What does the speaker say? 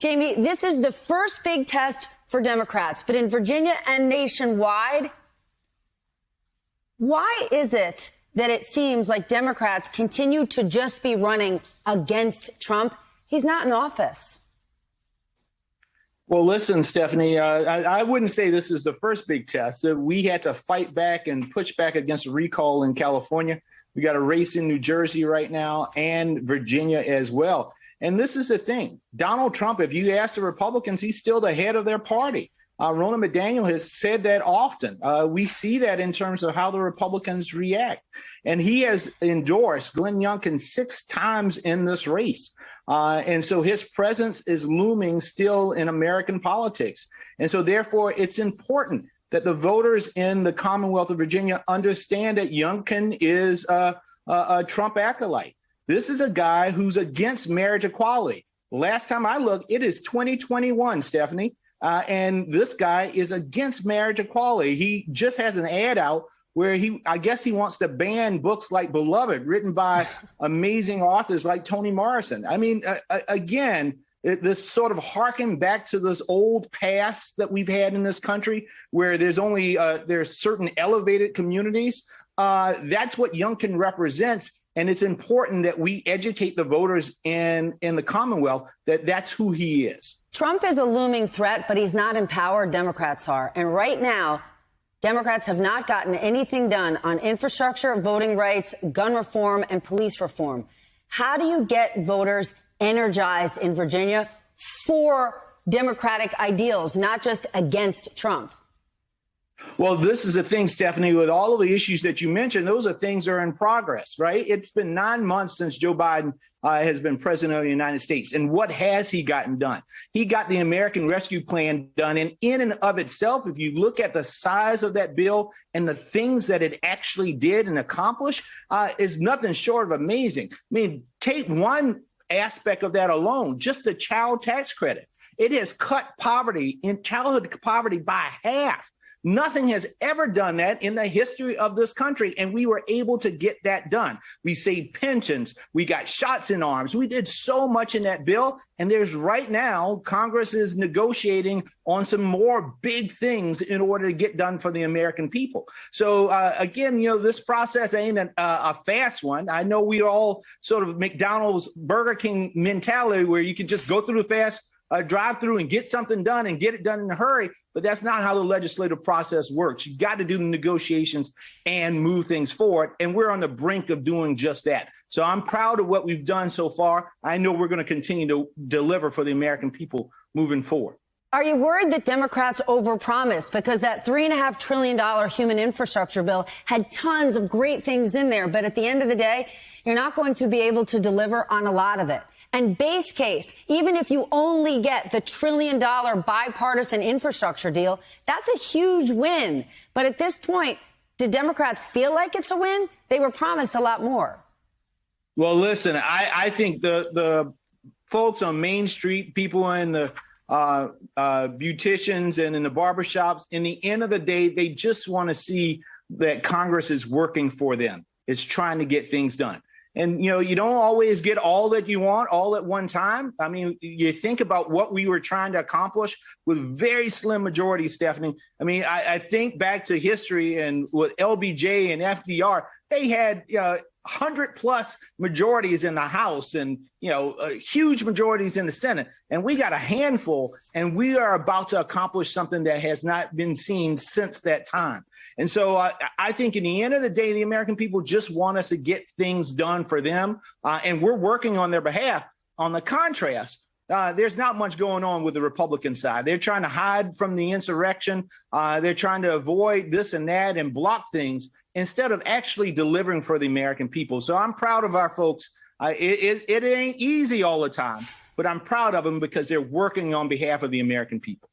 Jamie, this is the first big test for Democrats, but in Virginia and nationwide, why is it that it seems like Democrats continue to just be running against Trump? He's not in office. Well, listen, Stephanie, I wouldn't say this is the first big test. We had to fight back and push back against a recall in California. We got a race in New Jersey right now and Virginia as well. And this is the thing. Donald Trump, if you ask the Republicans, he's still the head of their party. Ronna McDaniel has said that often. We see that in terms of how the Republicans react. And he has endorsed Glenn Youngkin 6 times in this race. And so his presence is looming still in American politics. And so therefore, it's important that the voters in the Commonwealth of Virginia understand that Youngkin is a Trump acolyte. This is a guy who's against marriage equality. Last time I looked, it is 2021, Stephanie. And this guy is against marriage equality. He just has an ad out where I guess he wants to ban books like Beloved, written by amazing authors like Toni Morrison. I mean, again, this sort of harken back to this old past that we've had in this country where there's certain elevated communities. That's what Youngkin represents. And it's important that we educate the voters in the Commonwealth that that's who he is. Trump is a looming threat, but he's not in power. Democrats are. And right now, Democrats have not gotten anything done on infrastructure, voting rights, gun reform, and police reform. How do you get voters energized in Virginia for Democratic ideals, not just against Trump? Well, this is the thing, Stephanie, with all of the issues that you mentioned, those are things that are in progress, right? It's been 9 months since Joe Biden has been president of the United States. And what has he gotten done? He got the American Rescue Plan done. And in and of itself, if you look at the size of that bill and the things that it actually did and accomplished, is nothing short of amazing. I mean, take one aspect of that alone, just the child tax credit. It has cut poverty in childhood poverty by half. Nothing has ever done that in the history of this country, and we were able to get that done. We saved pensions. We got shots in arms. We did so much in that bill, and there's right now Congress is negotiating on some more big things in order to get done for the American people. So again, this process ain't a fast one. I know we all sort of McDonald's, Burger King mentality where you can just go through the fast drive through and get something done and get it done in a hurry. But that's not how the legislative process works. You got to do the negotiations and move things forward. And we're on the brink of doing just that. So I'm proud of what we've done so far. I know we're going to continue to deliver for the American people moving forward. Are you worried that Democrats overpromised? Because that $3.5 trillion human infrastructure bill had tons of great things in there. But at the end of the day, you're not going to be able to deliver on a lot of it. And base case, even if you only get the $1 trillion bipartisan infrastructure deal, that's a huge win. But at this point, do Democrats feel like it's a win? They were promised a lot more. Well, listen, I think the folks on Main Street, people in the beauticians and in the barbershops, in the end of the day, they just want to see that Congress is working for them. It's trying to get things done. And, you don't always get all that you want all at one time. I mean, you think about what we were trying to accomplish with very slim majorities, Stephanie. I mean, I think back to history and with LBJ and FDR, they had 100+ majorities in the House and, huge majorities in the Senate. And we got a handful, and we are about to accomplish something that has not been seen since that time. And so I think in the end of the day, the American people just want us to get things done for them. And we're working on their behalf. On the contrast, there's not much going on with the Republican side. They're trying to hide from the insurrection. They're trying to avoid this and that and block things instead of actually delivering for the American people. So I'm proud of our folks. It ain't easy all the time, but I'm proud of them because they're working on behalf of the American people.